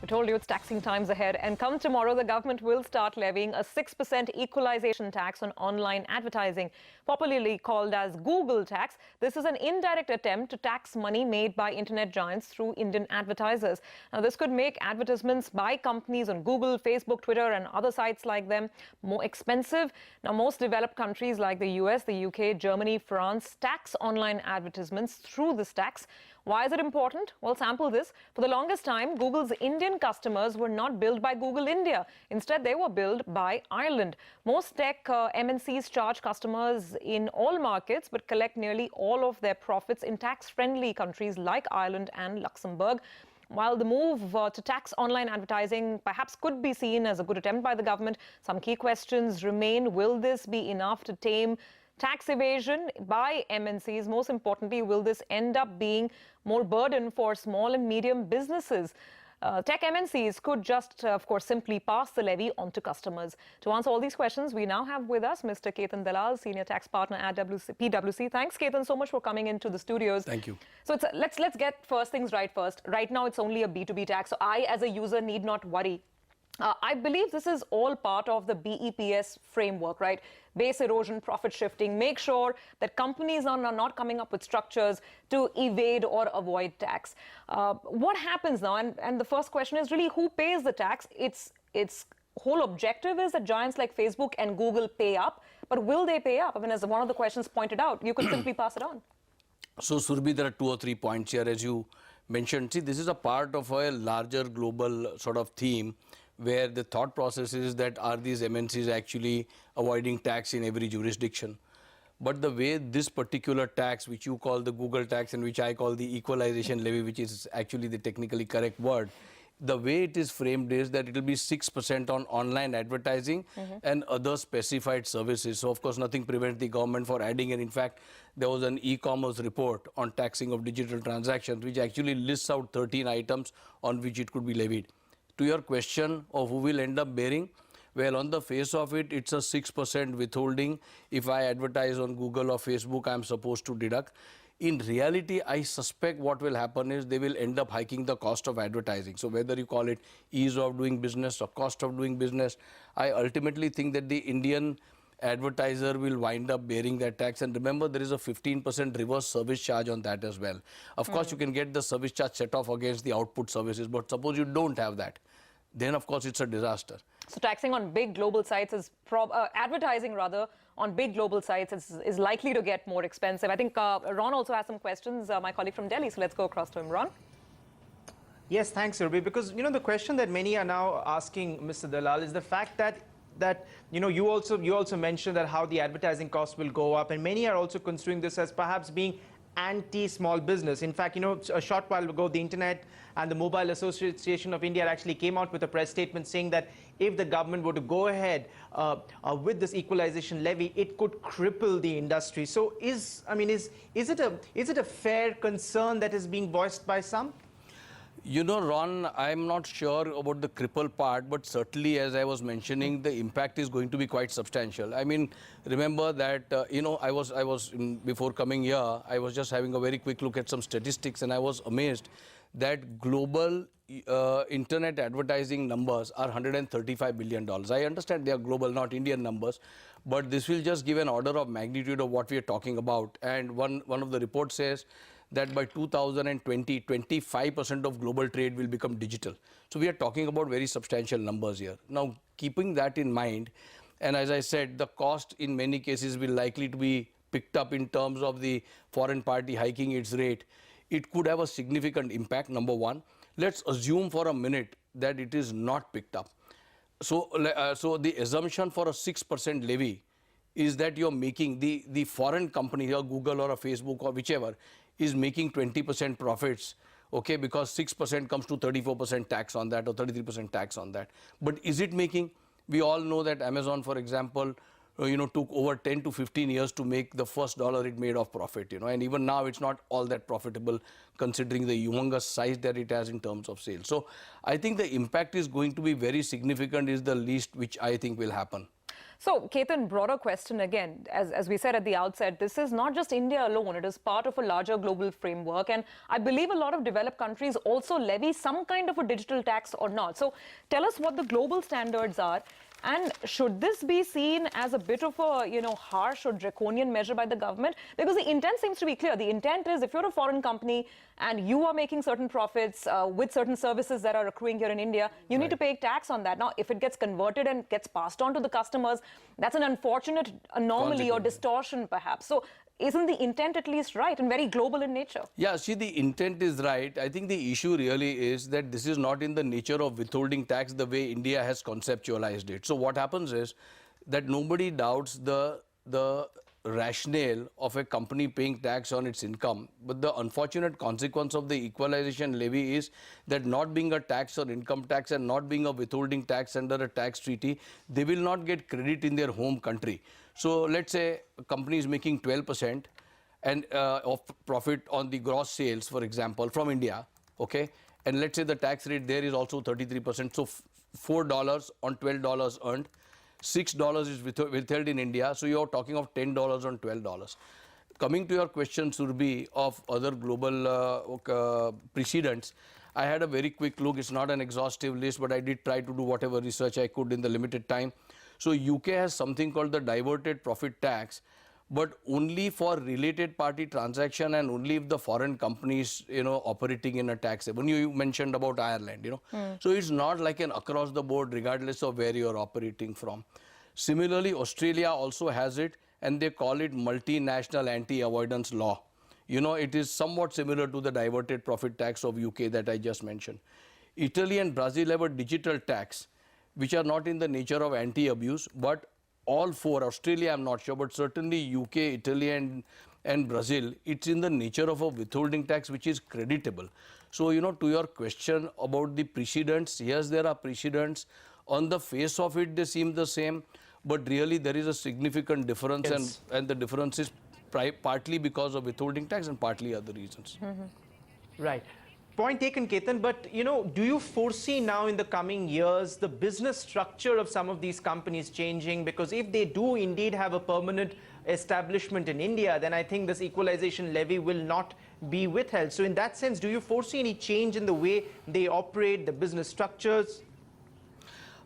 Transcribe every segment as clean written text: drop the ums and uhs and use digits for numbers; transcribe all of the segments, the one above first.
I told you it's taxing times ahead. And come tomorrow, the government will start levying a 6% equalization tax on online advertising, popularly called as Google tax. This is an indirect attempt to tax money made by internet giants through Indian advertisers. Now, this could make advertisements by companies on Google, Facebook, Twitter, and other sites like them more expensive. Now, most developed countries like the US, the UK, Germany, France tax online advertisements through this tax. Why is it important? Well, sample this. For the longest time, Google's Indian customers were not billed by Google India. Instead, they were billed by Ireland. Most tech MNCs charge customers in all markets, but collect nearly all of their profits in tax-friendly countries like Ireland and Luxembourg. While the move to tax online advertising perhaps could be seen as a good attempt by the government, some key questions remain. Will this be enough to tame tax evasion by MNCs? Most importantly, will this end up being more burden for small and medium businesses? Tech MNCs could just, of course, simply pass the levy on to customers. To answer all these questions, we now have with us Mr. Ketan Dalal, Senior Tax Partner at PwC. Thanks, Ketan, so much for coming into the studios. Thank you. So let's get first things right first. Right now, it's only a B2B tax, so I, as a user, need not worry. I believe this is all part of the BEPS framework, right? Base erosion, profit shifting. Make sure that companies are not coming up with structures to evade or avoid tax. What happens now? And the first question is really who pays the tax? Its whole objective is that giants like Facebook and Google pay up. But will they pay up? I mean, as one of the questions pointed out, you could simply pass it on. So, Surbhi, there are 2 or 3 points here, as you mentioned. See, this is a part of a larger global sort of theme, where the thought process is that are these MNCs actually avoiding tax in every jurisdiction. But the way this particular tax, which you call the Google tax and which I call the equalization levy, which is actually the technically correct word, the way it is framed is that it will be 6% on online advertising and other specified services. So, of course, nothing prevents the government for adding it. In fact, there was an e-commerce report on taxing of digital transactions, which actually lists out 13 items on which it could be levied. To your question of who will end up bearing, well, on the face of it, it's a 6% withholding. If I advertise on Google or Facebook, I'm supposed to deduct. In reality, I suspect what will happen is they will end up hiking the cost of advertising. So whether you call it ease of doing business or cost of doing business, I ultimately think that the Indian advertiser will wind up bearing that tax. And remember, there is a 15% reverse service charge on that as well. Of course, you can get the service charge set off against the output services, but suppose you don't have that, then of course it's a disaster. So taxing on big global sites is, advertising rather, on big global sites is likely to get more expensive. I think Ron also has some questions, my colleague from Delhi, so let's go across to him. Ron? Yes, thanks, Surbhi, because, you know, the question that many are now asking Mr. Dalal is the fact that you know, you also mentioned that how the advertising costs will go up, and many are also construing this as perhaps being anti-small business. In fact, you know, a short while ago, the Internet and the Mobile Association of India actually came out with a press statement saying that if the government were to go ahead with this equalization levy, it could cripple the industry. So is it a fair concern that is being voiced by some? You know, Ron, I'm not sure about the cripple part, but certainly, as I was mentioning, the impact is going to be quite substantial. I mean, remember that, you know, before coming here, I was just having a very quick look at some statistics, and I was amazed that global internet advertising numbers are $135 billion. I understand they are global, not Indian numbers, but this will just give an order of magnitude of what we are talking about. And one of the reports says that by 2020, 25% of global trade will become digital. So we are talking about very substantial numbers here. Now, keeping that in mind, and as I said, the cost in many cases will likely to be picked up in terms of the foreign party hiking its rate. It could have a significant impact, number one. Let's assume for a minute that it is not picked up. So, so the assumption for a 6% levy is that you're making the foreign company, or Google or a Facebook or whichever, is making 20% profits, okay, because 6% comes to 34% tax on that or 33% tax on that. But is it making? We all know that Amazon, for example, you know, took over 10 to 15 years to make the first dollar it made of profit, you know, and even now it's not all that profitable considering the humongous size that it has in terms of sales. So I think the impact is going to be very significant, is the least which I think will happen. So, Ketan, broader question again. As we said at the outset, this is not just India alone. It is part of a larger global framework. And I believe a lot of developed countries also levy some kind of a digital tax or not. So, tell us what the global standards are. And should this be seen as a bit of a, harsh or draconian measure by the government? Because the intent seems to be clear. The intent is if you're a foreign company and you are making certain profits with certain services that are accruing here in India, you need to pay tax on that. Now, if it gets converted and gets passed on to the customers, that's an unfortunate anomaly or distortion, perhaps. So, isn't the intent at least right and very global in nature? Yeah, see, the intent is right. I think the issue really is that this is not in the nature of withholding tax the way India has conceptualized it. So what happens is that nobody doubts the rationale of a company paying tax on its income. But the unfortunate consequence of the equalization levy is that not being a tax or income tax and not being a withholding tax under a tax treaty, they will not get credit in their home country. So let's say a company is making 12% and of profit on the gross sales, for example, from India, okay? And let's say the tax rate there is also 33%. So $4 on $12 earned, $6 is withheld in India. So you're talking of $10 on $12. Coming to your question, Surbi, of other global precedents, I had a very quick look. It's not an exhaustive list, but I did try to do whatever research I could in the limited time. So UK has something called the diverted profit tax, but only for related party transaction and only if the foreign companies, operating in a tax haven. You mentioned about Ireland, So it's not like an across the board regardless of where you're operating from. Similarly, Australia also has it and they call it multinational anti-avoidance law. It is somewhat similar to the diverted profit tax of UK that I just mentioned. Italy and Brazil have a digital tax, which are not in the nature of anti-abuse, but all four, Australia I'm not sure, but certainly UK, Italy and Brazil, it's in the nature of a withholding tax which is creditable. So, to your question about the precedents, yes, there are precedents. On the face of it, they seem the same, but really there is a significant difference, Yes. and the difference is partly because of withholding tax and partly other reasons. Right. Point taken, Ketan, but do you foresee now in the coming years the business structure of some of these companies changing? Because if they do indeed have a permanent establishment in India, then I think this equalization levy will not be withheld. So in that sense, do you foresee any change in the way they operate, the business structures?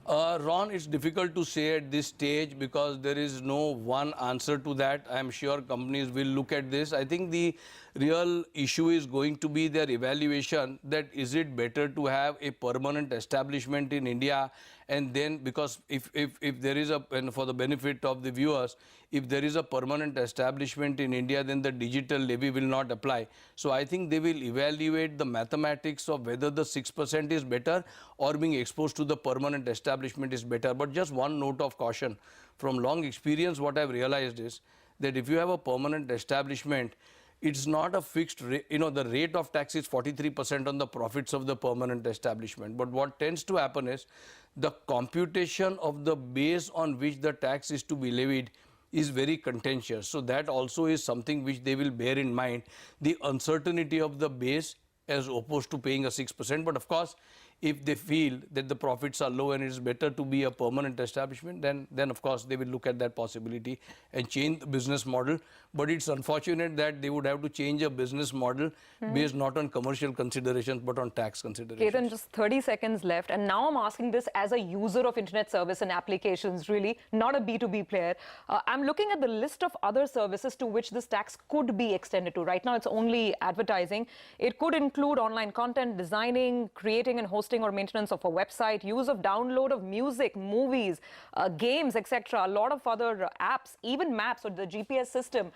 Ron, it's difficult to say at this stage because there is no one answer to that. I'm sure companies will look at this. I think the real issue is going to be their evaluation, that is it better to have a permanent establishment in India, and then because if there is a, and for the benefit of the viewers, if there is a permanent establishment in India, then the digital levy will not apply. So I think they will evaluate the mathematics of whether the 6% is better or being exposed to the permanent establishment is better. But just one note of caution, from long experience what I've realized is that if you have a permanent establishment, it's not a fixed rate. The rate of tax is 43% on the profits of the permanent establishment. But what tends to happen is the computation of the base on which the tax is to be levied is very contentious. So that also is something which they will bear in mind, the uncertainty of the base as opposed to paying a 6%. But of course, if they feel that the profits are low and it is better to be a permanent establishment, then of course they will look at that possibility and change the business model. But it's unfortunate that they would have to change a business model based not on commercial considerations but on tax considerations. Ketan, just 30 seconds left, and now I'm asking this as a user of internet service and applications, really, not a B2B player. I'm looking at the list of other services to which this tax could be extended to. Right now, it's only advertising. It could include online content, designing, creating and hosting or maintenance of a website, use of download of music, movies, games, etc. A lot of other apps, even maps or the GPS system.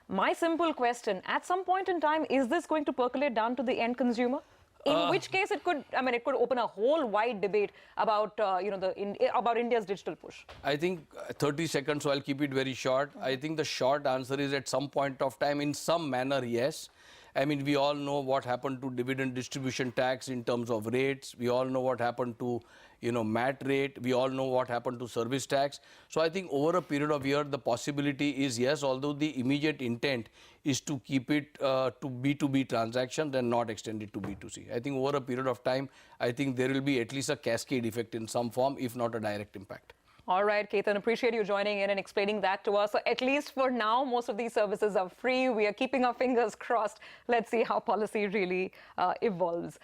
My simple question, at some point in time, is this going to percolate down to the end consumer? In which case it could, it could open a whole wide debate about, about India's digital push. I think 30 seconds, so I'll keep it very short. I think the short answer is at some point of time, in some manner, yes. We all know what happened to dividend distribution tax in terms of rates. We all know what happened to, MAT rate. We all know what happened to service tax. So I think over a period of years, the possibility is yes, although the immediate intent is to keep it to B2B transactions and not extend it to B2C. I think over a period of time, I think there will be at least a cascade effect in some form, if not a direct impact. All right, Ketan, appreciate you joining in and explaining that to us. So at least for now, most of these services are free. We are keeping our fingers crossed. Let's see how policy really evolves.